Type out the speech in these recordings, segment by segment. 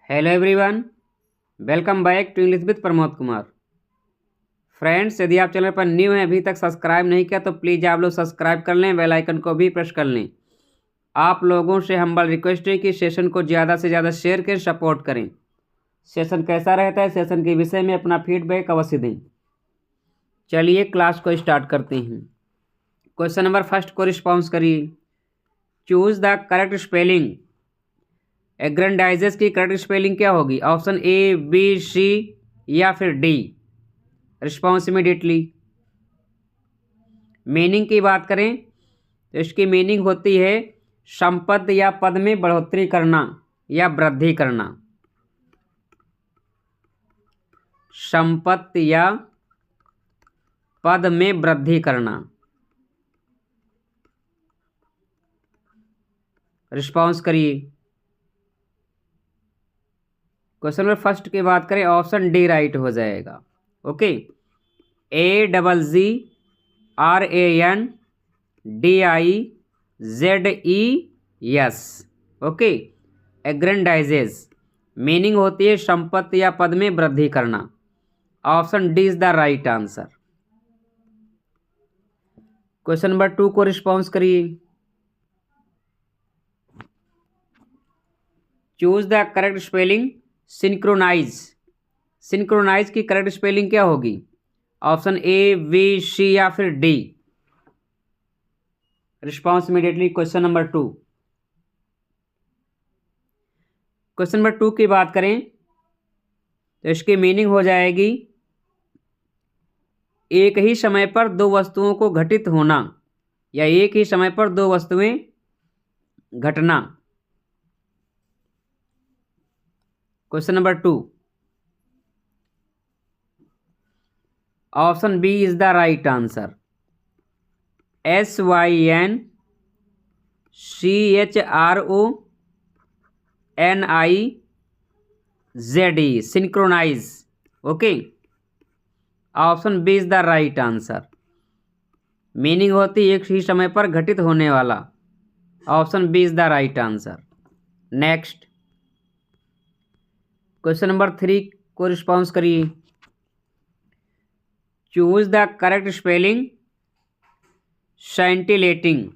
Hello everyone, welcome back to English with Pramod Kumar. Friends, यदि आप channel पर न्यू हैं, अभी तक सब्सक्राइब नहीं किया तो प्लीज़ आप लोग सब्सक्राइब कर लें, बेल आइकन को भी प्रेस कर लें। आप लोगों से हम्बल रिक्वेस्ट है कि सेशन को ज़्यादा से ज़्यादा शेयर करें, सपोर्ट करें। सेशन कैसा रहता है, सेशन के विषय में अपना फीडबैक अवश्य दें। चलिए क्लास को स्टार्ट करते हैं। क्वेश्चन नंबर फर्स्ट को रिस्पॉन्स करिए। Choose the correct spelling. Aggrandizes की करेक्ट स्पेलिंग क्या होगी? ऑप्शन ए, बी, सी या फिर डी। Response immediately. मीनिंग की बात करें तो इसकी मीनिंग होती है संपत्ति या पद में बढ़ोतरी करना या वृद्धि करना। संपत्ति या पद में वृद्धि करना। रिस्पॉन्स करिए। क्वेश्चन नंबर फर्स्ट की बात करें, ऑप्शन डी राइट हो जाएगा। Okay, ANDIZES। Okay, aggrandizes meaning होती है संपत्ति या पद में वृद्धि करना। Option D is the right answer. Question number 2 को रिस्पॉन्स करिए। Choose the correct spelling synchronize. Synchronize की करेक्ट स्पेलिंग क्या होगी? ऑप्शन ए, बी, सी या फिर D. Response immediately. Question number 2। Question number 2 की बात करें तो इसकी मीनिंग हो जाएगी एक ही समय पर दो वस्तुओं को घटित होना या एक ही समय पर दो वस्तुएं घटना। Question number 2, option B is the right answer. SYNCHRONIZE, synchronize. Okay, option B is the right answer. Meaning होती एक ही समय पर घटित होने वाला। Option B is the right answer. Next, question number 3 को रिस्पॉन्स करिए। Choose the correct spelling scintillating.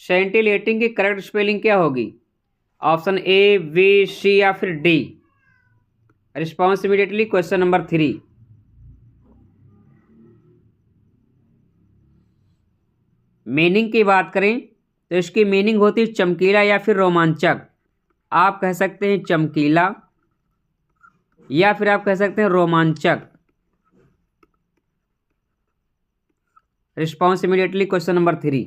Scintillating की करेक्ट स्पेलिंग क्या होगी? ऑप्शन ए, बी, सी या फिर D. Response immediately. Question number 3। Meaning की बात करें तो इसकी मीनिंग होती है चमकीला या फिर रोमांचक। आप कह सकते हैं चमकीला या फिर आप कह सकते हैं रोमांचक। Response immediately. Question number 3।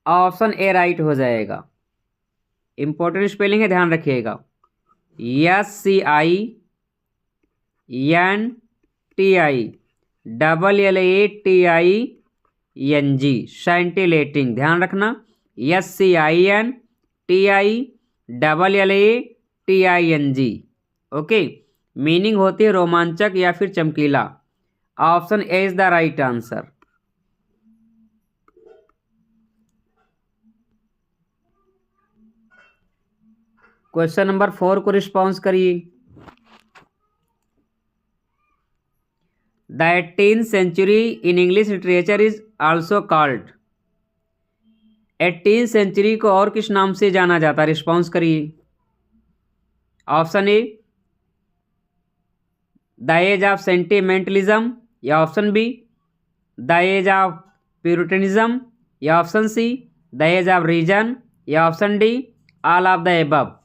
Option A right हो जाएगा। इंपॉर्टेंट स्पेलिंग है, ध्यान रखिएगा। SCINTILLATING, सेंटिलेटिंग। ध्यान रखना, SCINTILLATING। ओके, मीनिंग होती है रोमांचक या फिर चमकीला। Option A is the right answer. Question number 4 को रिस्पॉन्स करिए। The 18th century in English literature is also called. 18th century को और किस नाम से जाना जाता है? रिस्पॉन्स करिए। Option A, the age of sentimentalism या option B, the age of puritanism या option C, the age of reason या option D, all of the above.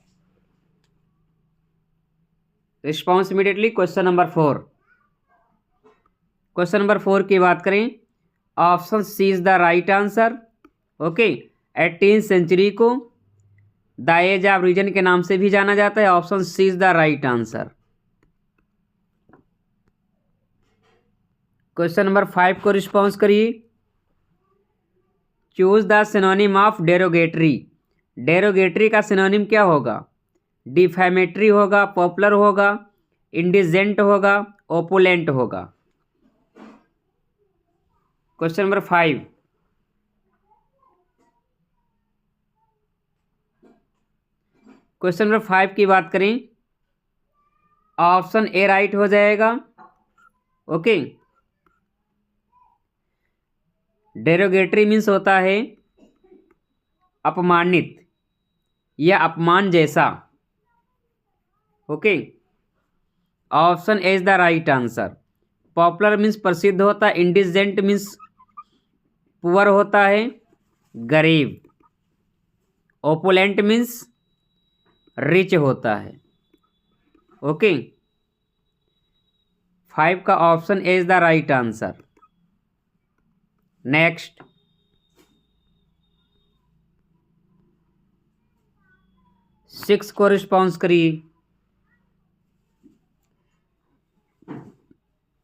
Response immediately. Question number 4। Question number 4 की बात करें, option C is the right answer. Okay, 18th century को the age of reason के नाम से भी जाना जाता है। Option C is the right answer. Question number 5 को रिस्पॉन्स करिए। Choose the synonym of derogatory. Derogatory का सिनोनिम क्या होगा? डिफेमेटरी होगा, पॉपुलर होगा, इंडिजेंट होगा, ओपुलेंट होगा। क्वेश्चन नंबर 5, क्वेश्चन नंबर 5 की बात करें, ऑप्शन ए राइट हो जाएगा। ओके, डेरोगेटरी मीन्स होता है अपमानित या अपमान जैसा। Okay, option A is the right answer. Popular means प्रसिद्ध होता है, इंडिजेंट मीन्स पुअर होता है, गरीब। ओपुलेंट मीन्स रिच होता है। ओके, 5 का option A is the right answer. Next, six को रिस्पॉन्स करिए।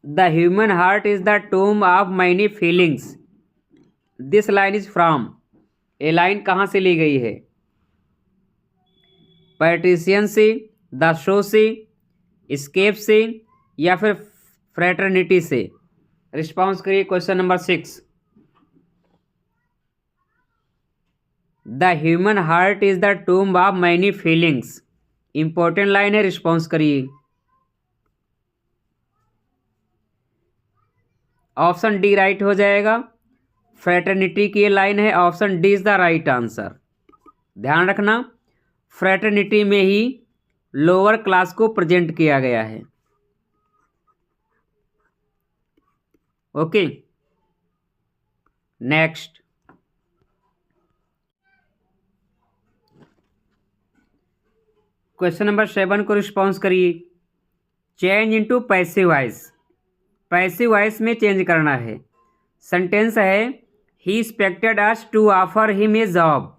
The human heart is the टूम of many feelings. This line is from, ये लाइन कहाँ से ली गई है? पैट्रिशियन से, द शो से, स्केप से, या फिर फ्रेटर्निटी से? रिस्पॉन्स करिए question number 6। The human heart is the टूम of many feelings, important line है, रिस्पॉन्स करिए। ऑप्शन डी राइट हो जाएगा। फ्रेटर्निटी की ये लाइन है, option D is the right answer. ध्यान रखना, फ्रेटर्निटी में ही लोअर क्लास को प्रेजेंट किया गया है। ओके, नेक्स्ट, क्वेश्चन नंबर 7 को रिस्पॉन्स करिए। Change into passive voice, passive voice में चेंज करना है। सेंटेंस है he expected us to offer him a job,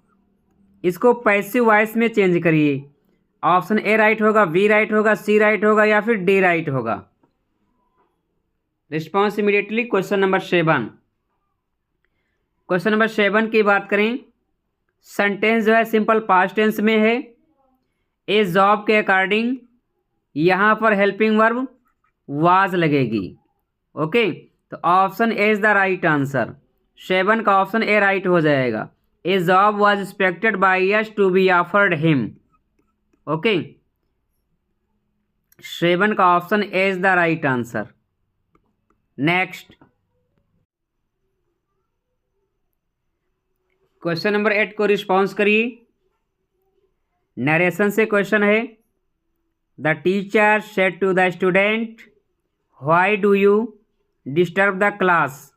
इसको पैसिव वॉइस में चेंज करिए। ऑप्शन ए राइट होगा, बी राइट होगा, सी राइट होगा, या फिर डी राइट होगा? Response immediately question number 7। Question number 7 की बात करें, सेंटेंस जो है सिंपल पास्ट टेंस में है। ए जॉब के अकॉर्डिंग यहाँ पर हेल्पिंग वर्ब वाज लगेगी। ओके, तो option A is the right answer. 7 का ऑप्शन ए राइट हो जाएगा। A job was expected by us to be offered him. Okay, 7 का option A is the right answer. Next, question number 8 को response करिए। Narration से question है, the teacher said to the student why do you disturb the class,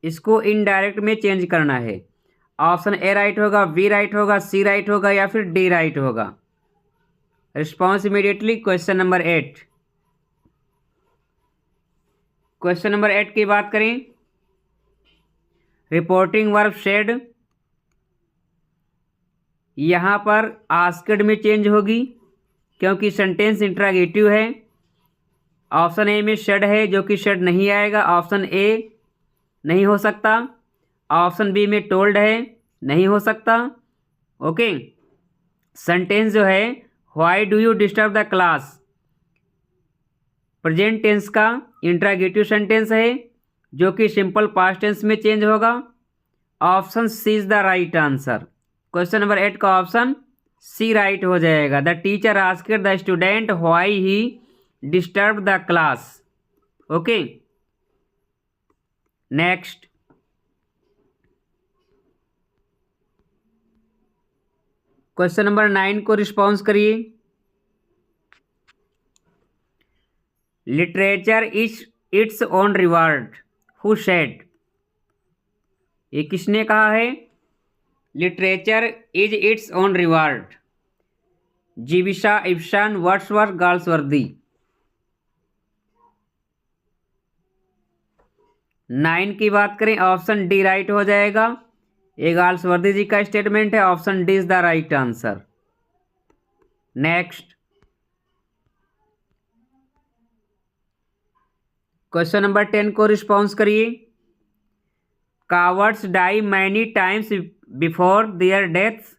इसको indirect में change करना है। Option A right होगा, बी राइट होगा, सी राइट होगा, या फिर डी राइट होगा? Response immediately question number 8। Question number 8 की बात करें, रिपोर्टिंग वर्ब शेड यहाँ पर आस्क्ड में चेंज होगी क्योंकि सेंटेंस इंट्रागेटिव है। ऑप्शन ए में शेड है जो कि शेड नहीं आएगा, ऑप्शन ए नहीं हो सकता। ऑप्शन बी में टोल्ड है, नहीं हो सकता। ओके, सेंटेंस जो है why do you disturb the class, present tense का इंट्रागेटिव सेंटेंस है जो कि सिंपल पास्ट टेंस में चेंज होगा। Option C is the right answer. Question number 8 का ऑप्शन सी राइट हो जाएगा। The teacher asked the student why he disturb the class. Okay, next, question number 9 को response करिए। Literature is its own reward, who said, ये किसने कहा है? Literature is its own reward, Jivisha, Ibsen, Wordsworth, Galsworthy? 9 की बात करें, ऑप्शन डी राइट हो जाएगा। ये गाल्सवर्दी जी का स्टेटमेंट है, option D is the right answer. Next, question number 10 को रिस्पॉन्स करिए। Cowards die many times before their deaths,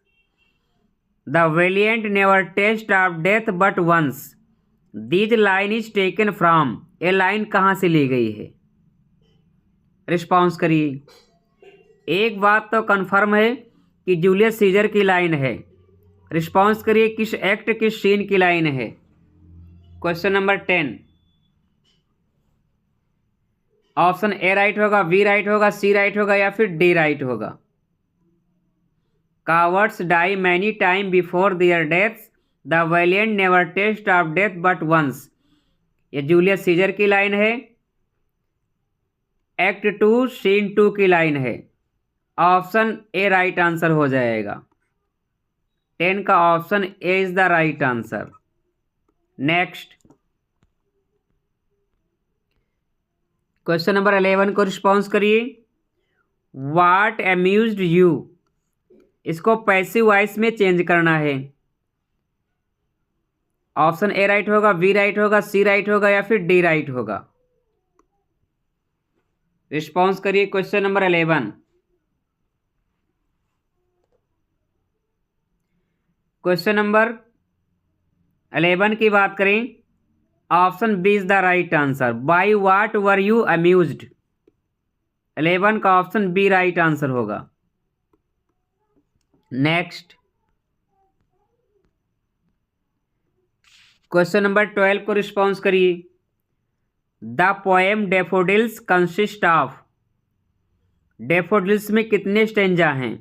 the valiant never taste of death but once, this line is taken from, ये line कहाँ से ली गई है? Response करिए। एक बात तो कन्फर्म है कि जूलियस सीजर की लाइन है। रिस्पॉन्स करिए, किस एक्ट किस सीन की लाइन है। Question number 10, option A right होगा, बी राइट होगा, सी राइट होगा या फिर डी राइट होगा। Cowards die many times before their deaths. The valiant never taste of death but once. ये जूलियस सीजर की लाइन है। एक्ट 2 सीन 2 की लाइन है। ऑप्शन ए राइट आंसर हो जाएगा। 10 का option A is the right answer. Next question number 11 को response करिए। वाट अम्यूज्ड यू, इसको पैसिव वॉइस में चेंज करना है। ऑप्शन ए राइट होगा, बी राइट होगा, सी राइट होगा या फिर डी राइट होगा। रिस्पॉन्स करिए क्वेश्चन नंबर 11। क्वेश्चन नंबर 11 की बात करें, option B is the right answer. By what were you amused, 11 का ऑप्शन बी राइट आंसर होगा। नेक्स्ट क्वेश्चन नंबर 12 को रिस्पॉन्स करिए। The poem daffodils consist of, daffodils में कितने स्टेंजा हैं?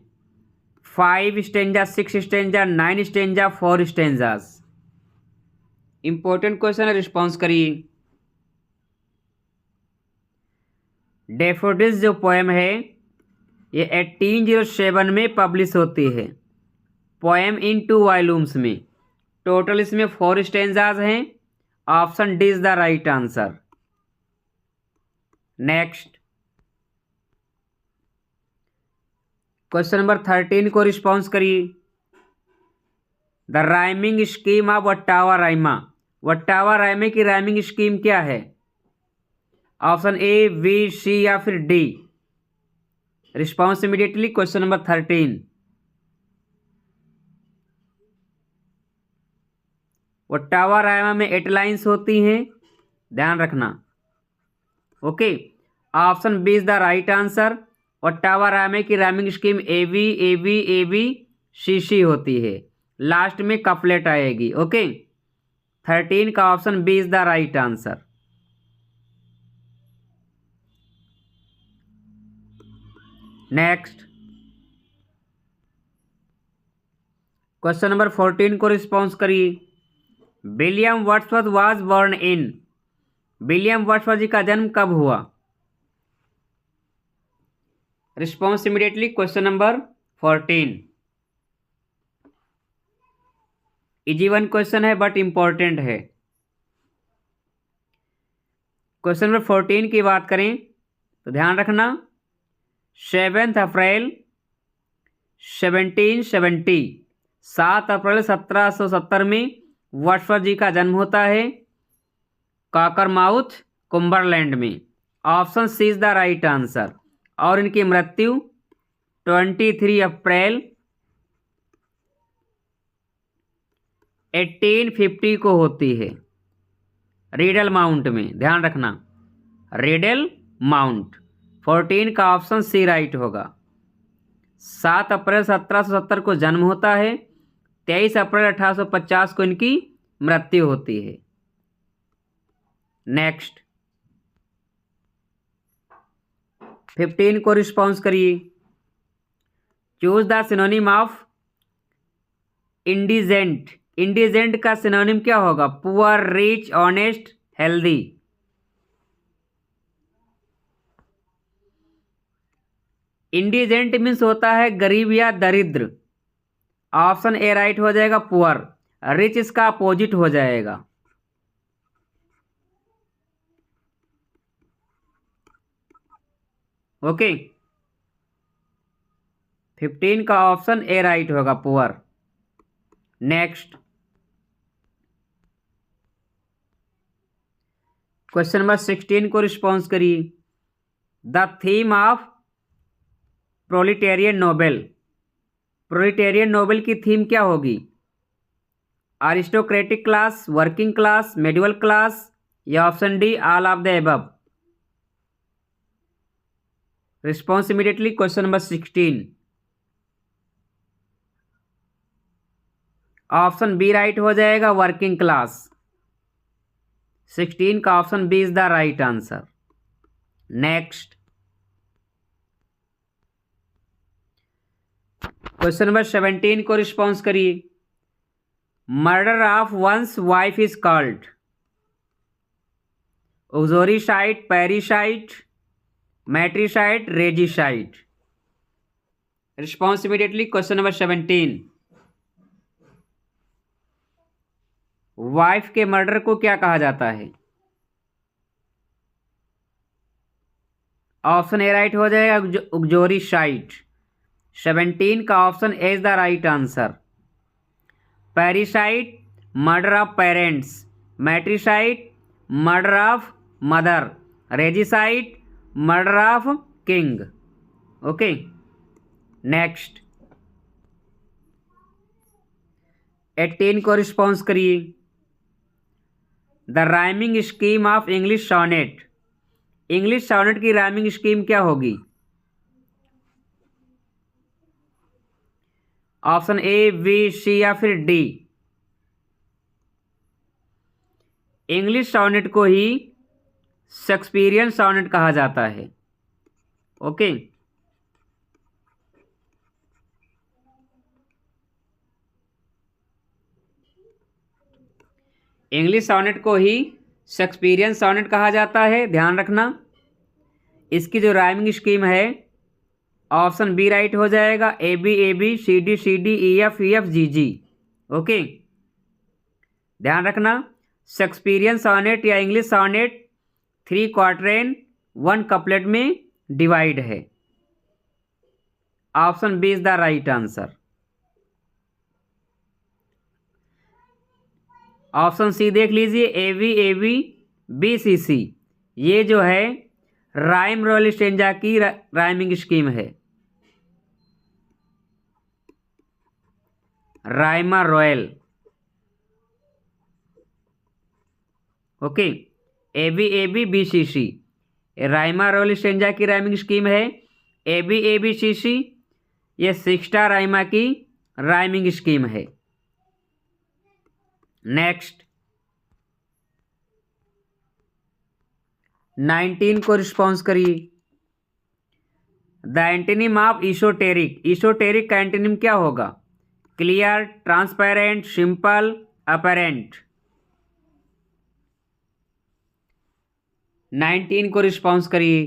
5 stanza, 6 stanza, 9 stanza, 4 stanzas. Important question है, response करिए। Daffodils जो पोएम है ये 1807 में पब्लिश होती है। पोएम इन 2 वॉल्यूम्स में। टोटल इसमें 4 स्टेंजाज हैं। Option D is the right answer. Next question number 13 को रिस्पॉन्स करिए। The rhyming scheme of ottava Raima, वट्टावा राइमे की राइमिंग स्कीम क्या है? ऑप्शन ए, बी, सी या फिर D. Response immediately question number 13। Ottava rima में 8 लाइन्स होती हैं, ध्यान रखना। Okay, option B is the right answer. Ottava rima की rhyming scheme A B A B A B C C होती है, लास्ट में कपलेट आएगी। ओके, 13 का option B is the right answer. Next question number 14 को response करिए। William Wordsworth was born in, William Wordsworth ji का जन्म कब हुआ? Response immediately question number 14। Easy one question है बट इंपॉर्टेंट है। क्वेश्चन नंबर 14 की बात करें तो ध्यान रखना, 7 अप्रैल 1770, 7 अप्रैल 1770 में वर्ड्सवर्थ जी का जन्म होता है कॉकरमाउथ, कुंबरलैंड में। Option C is the right answer. और इनकी मृत्यु 23 अप्रैल 1850 को होती है, रीडल माउंट में। ध्यान रखना, रीडल माउंट। 14 का ऑप्शन सी राइट होगा। 7 अप्रैल 1770 को जन्म होता है, 23 अप्रैल 1850 को इनकी मृत्यु होती है। नेक्स्ट 15 को रिस्पॉन्स करिए। Choose the synonym of indigent, indigent का सिनोनिम क्या होगा? Poor, rich, honest, healthy. Indigent means होता है गरीब या दरिद्र। ऑप्शन ए राइट हो जाएगा, पुअर। रिच इसका अपोजिट हो जाएगा। ओके, 15 का ऑप्शन ए राइट होगा, पुअर। नेक्स्ट क्वेश्चन नंबर 16 को रिस्पॉन्स करिए। The theme of proletarian novel, proletarian novel की थीम क्या होगी? Aristocratic class, working class, middle class या option D all of the above. Response immediately question number 16। Option B right हो जाएगा, working class. 16 का option B is the right answer. Next question number 17 को response करिए। Murder of once wife is called uxoricide, parricide, matricide, regicide. Response immediately. Question number 17, wife के murder को क्या कहा जाता है? ऑप्शन ए राइट हो जाएगा, उजोरीसाइड। 17 का option A is the right answer. Parricide, murder of parents. Matricide, murder of mother. Regicide, murder of king. Okay, next 18 को रिस्पॉन्स करिए। The rhyming scheme of English sonnet. English sonnet की rhyming scheme क्या होगी? Option A, B, C या फिर D. English sonnet को ही Shakespearean sonnet कहा जाता है। ओके, इंग्लिश सॉनेट को ही शेक्सपियरियन सॉनेट कहा जाता है, ध्यान रखना। इसकी जो राइमिंग स्कीम है, ऑप्शन बी राइट हो जाएगा, A B, C D, E F G. Okay, ध्यान रखना, शेक्सपियरियन सॉनेट या इंग्लिश सॉनेट 3 क्वार्टरेन 1 कपलेट में डिवाइड है। Option B is the right answer. Option C देख लीजिए, ए बी, बी सी। ये जो है राइम रॉयल स्टेंजा की राइमिंग स्कीम है, rhyme royal. Okay, A B, B C. Rhyme royal stanza की राइमिंग स्कीम है। ए बी सी, ये सिक्स्टा राइमा की राइमिंग स्कीम है। नेक्स्ट 19 को रिस्पॉन्स करिए। The antonym of esoteric. Esoteric का एंटोनिम क्या होगा? Clear, transparent, simple, apparent. 19 को रिस्पॉन्स करिए।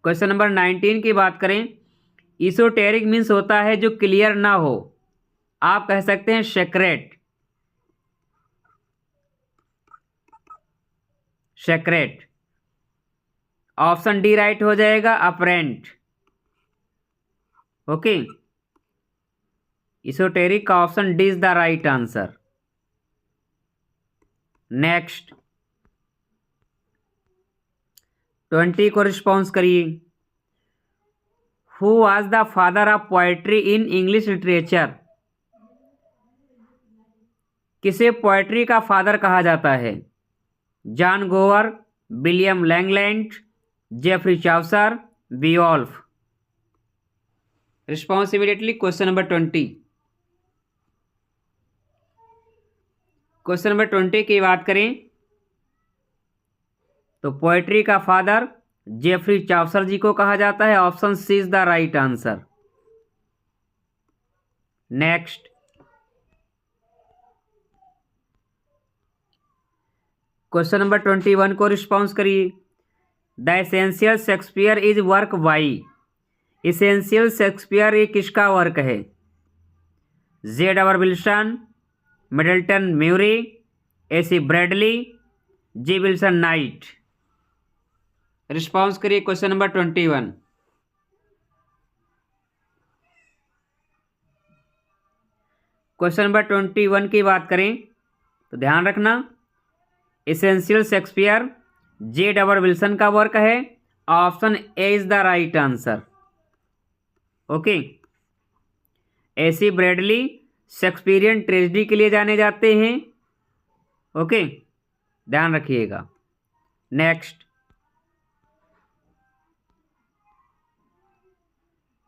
क्वेश्चन नंबर 19 की बात करें, ईसोटेरिक मीन्स होता है जो क्लियर ना हो। आप कह सकते हैं secret. Secret, option D right हो जाएगा, अपरेंट। ओके, ईसोटेरिक का option D is the right answer. Next 20 को रिस्पॉन्स करिए। Who was the father of poetry in English literature. किसे पोएट्री का फादर कहा जाता है? John Gower, William Langland, Geoffrey Chaucer, Beowulf. Response immediately. Question number 20। Question number 20 की बात करें तो पोएट्री का फादर जेफरी चाउसर जी को कहा जाता है। Option C is the right answer. Next question number 21 को रिस्पॉन्स करिए। The essential Shakespeare is work by. Essential Shakespeare ये किसका वर्क है? Z. Wilson, Middleton Murry, AC Bradley, G Wilson Knight. Response करिए क्वेश्चन नंबर 21। क्वेश्चन नंबर 21 की बात करें तो ध्यान रखना, एसेंशियल शेक्सपियर J. विल्सन का वर्क है। Option A is the right answer. Okay, AC Bradley Shakespearean tragedy के लिए जाने जाते हैं। ओके, ध्यान रखिएगा। नेक्स्ट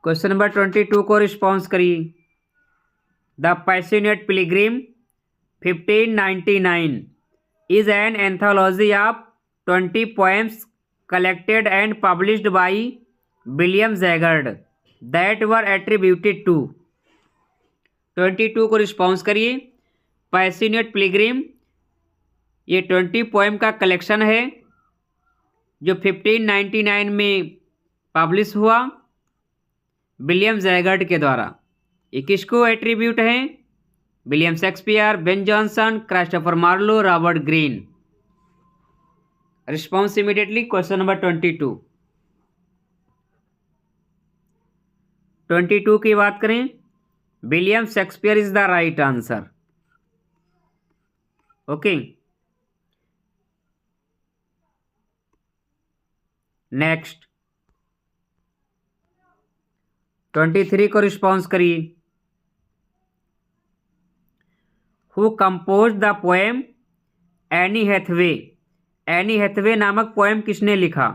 क्वेश्चन नंबर 22 को रिस्पॉन्स करिए। The passionate Pilgrim 1599 is an anthology of 20 poems collected and published by William Zaggard that were attributed to 22 को रिस्पॉन्स करिए। पैशनेट पिलग्रिम ये 20 पोएम का कलेक्शन है जो 1599 में पब्लिश हुआ विलियम जैगर्ड के द्वारा। ये किसको एट्रीब्यूट हैं? William Shakespeare, Ben Jonson, Christopher Marlowe, Robert Greene. Response immediately question number 22 की बात करें, William Shakespeare is the right answer. Okay, next 23 को रिस्पॉन्स करिए। Who compose the poem Anne Hathaway? Anne Hathaway नामक पोएम किसने लिखा?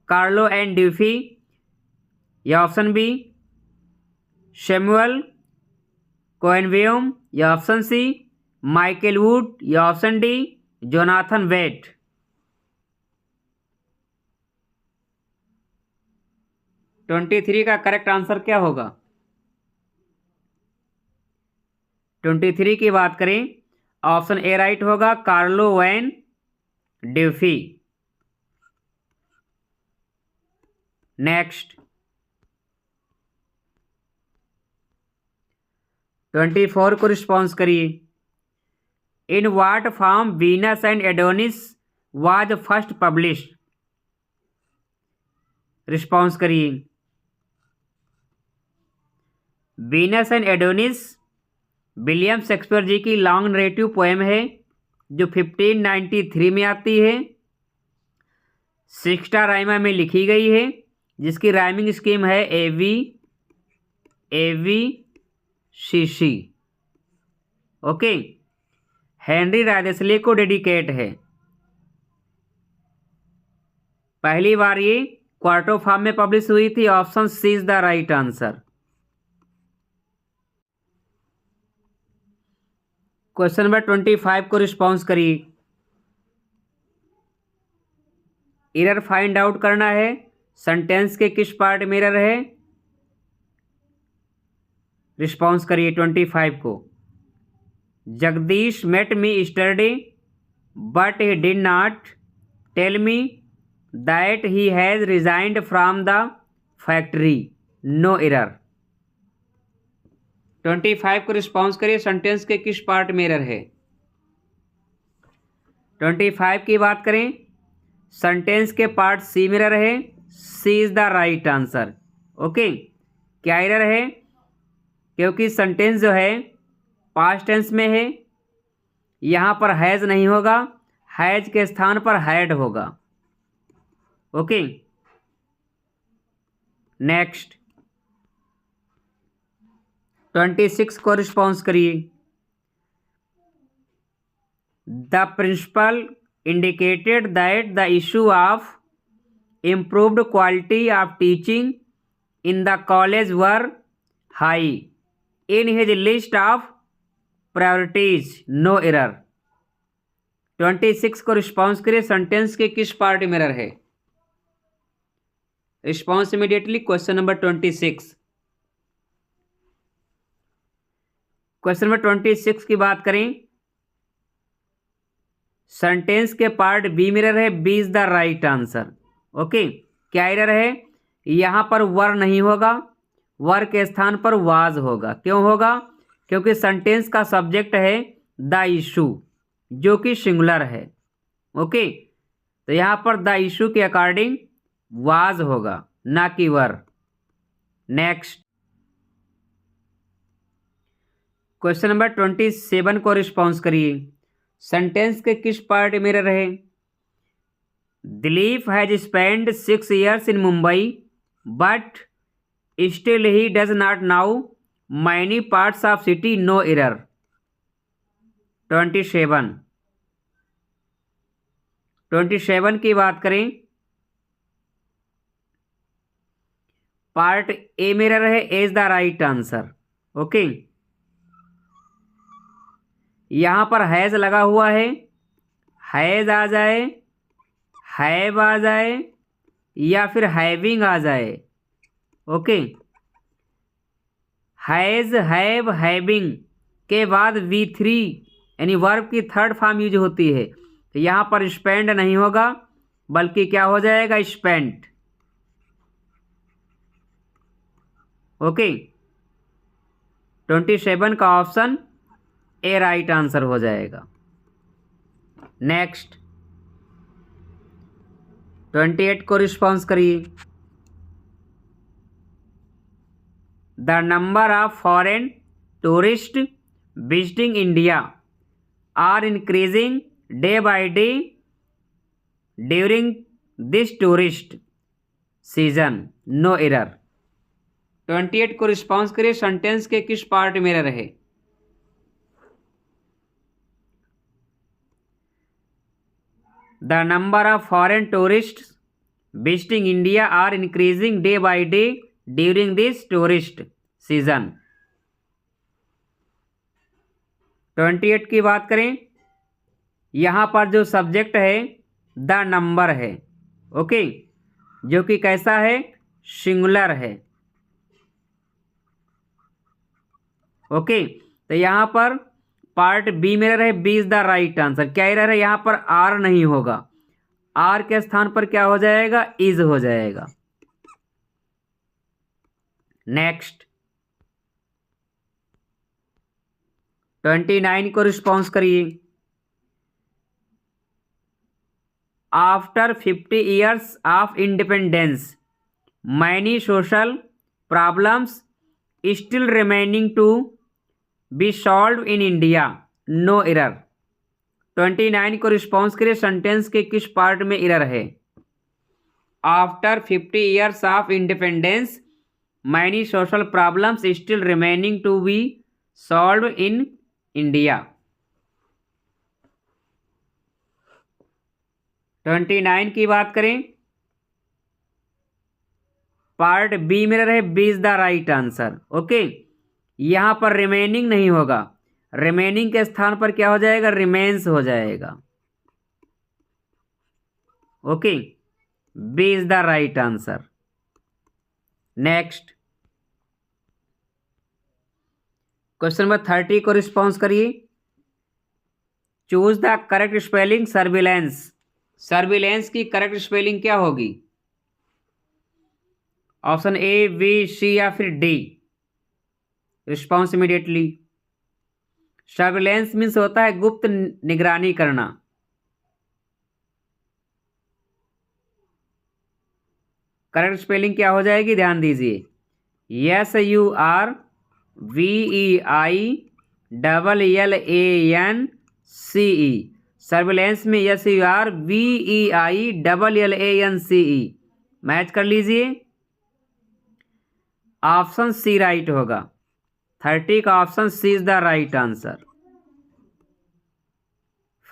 Carlo and ड्यूफी, या option B Samuel कोएनवेम, या ऑप्शन सी माइकल वुड, या ऑप्शन डी जोनाथन वेट। 23 का correct answer क्या होगा? 23 की बात करें, ऑप्शन ए राइट होगा, कार्लो वैन ड्यूफी। नेक्स्ट 24 को रिस्पॉन्स करिए। In what form Venus and Adonis was first published? Response करिए। Venus and Adonis William Shakespeare ji की लॉन्ग नरेटिव पोएम है जो 1593 में आती है। सिक्स्टा राइमा में लिखी गई है जिसकी राइमिंग स्कीम है AV CC। ओके, हेनरी रायदेस्ले को डेडिकेट है। पहली बार ये क्वार्टो फॉर्म में पब्लिश हुई थी। Option C is the right answer. Question number 25 को रिस्पॉन्स करिए। एरर फाइंड आउट करना है। सेंटेंस के किस पार्ट में एरर है? रिस्पॉन्स करिए 25 को। Jagdish met me yesterday but he did not tell me that he has resigned from the factory. No error. 25 को रिस्पॉन्स करिए। सेंटेंस के किस पार्ट में एरर है? 25 की बात करें, सेंटेंस के पार्ट सी में एरर है। C is the right answer. Okay, क्या एरर है? क्योंकि सेंटेंस जो है पास्ट टेंस में है, यहाँ पर हैज नहीं होगा, हैज के स्थान पर हैड होगा। ओके, नेक्स्ट 26 को रिस्पॉन्स करिए। The principal indicated that the issue of improved quality of teaching in the college were high in his list of priorities. No error. 26 को रिस्पॉन्स करिए। सेंटेंस के किस पार्ट में एरर है? Response immediately question number 26। Question number 26 की बात करें, sentence के पार्ट बी में एरर है। B is the right answer. Okay, क्या एरर है? यहाँ पर वर नहीं होगा, वर के स्थान पर वाज होगा। क्यों होगा? क्योंकि सेंटेंस का सब्जेक्ट है द इशू जो कि सिंगुलर है। ओके, तो यहाँ पर द इशू के अकॉर्डिंग वाज होगा, ना कि वर। नेक्स्ट क्वेश्चन नंबर 27 को रिस्पॉन्स करिए। सेंटेंस के किस पार्ट में एरर है? Dilip has spend 6 years in Mumbai but still he does not know many parts of city. No error. 27 की बात करें, पार्ट ए में एरर है। A is the right answer. Okay, यहाँ पर हैज़ लगा हुआ है, हैज़ आ जाए, हैव आ जाए या फिर हैविंग आ जाए। ओके, हैज़, हैव, हैविंग के बाद V3 यानी वर्ब की थर्ड फॉर्म यूज होती है। तो यहाँ पर स्पेंड नहीं होगा बल्कि क्या हो जाएगा, स्पेंट। ओके, 27 का ऑप्शन ए राइट आंसर हो जाएगा। नेक्स्ट 28 को रिस्पॉन्स करिए। The number of foreign tourist visiting India are increasing day by day during this tourist season, no error. 28 को रिस्पॉन्स करिए, सेंटेंस के किस पार्ट में एरर है। The number of foreign tourist visiting India are increasing day by day during this tourist season. 28 की बात करें, यहाँ पर जो सब्जेक्ट है द नंबर है। ओके, जो कि कैसा है, सिंगुलर है। ओके, तो यहाँ पर पार्ट बी में रहे, B is the right answer. क्या एरर है, यहाँ पर आर नहीं होगा, आर के स्थान पर क्या हो जाएगा, इज हो जाएगा। नेक्स्ट 29 को रिस्पॉन्स करिए। After 50 years of independence many social problems still remaining to be solve in India, no error. 29 को रिस्पॉन्स करिए, सेंटेंस के किस पार्ट में एरर है। After 50 years of independence many social problems still remaining to be solve in India. 29 की बात करें, part B में रहे, B is the right answer. Okay, यहां पर रिमेनिंग नहीं होगा, रिमेनिंग के स्थान पर क्या हो जाएगा, रिमेन्स हो जाएगा। Okay, B is the right answer. Next question number 30 को रिस्पॉन्स करिए। Choose the correct spelling surveillance. Surveillance की करेक्ट स्पेलिंग क्या होगी, ऑप्शन ए, बी, सी या फिर D. Response immediately. Surveillance means होता है गुप्त निगरानी करना। करेक्ट स्पेलिंग क्या हो जाएगी, ध्यान दीजिए, SURVEILLANCE। सर्विलेंस में SURVEILLANCE मैच कर लीजिए, ऑप्शन सी राइट होगा। 30 का option C is the right answer.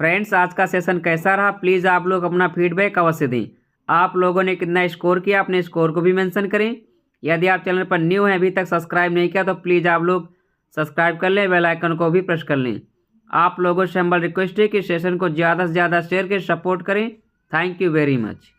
Friends, आज का सेशन कैसा रहा, प्लीज़ आप लोग अपना फीडबैक अवश्य दें। आप लोगों ने कितना स्कोर किया, अपने स्कोर को भी मेंशन करें। यदि आप चैनल पर न्यू हैं, अभी तक सब्सक्राइब नहीं किया, तो प्लीज़ आप लोग सब्सक्राइब कर लें, बेल आइकन को भी प्रेस कर लें। आप लोगों से हमारी रिक्वेस्ट है कि सेशन को ज़्यादा से ज़्यादा शेयर के सपोर्ट करें। Thank you very much.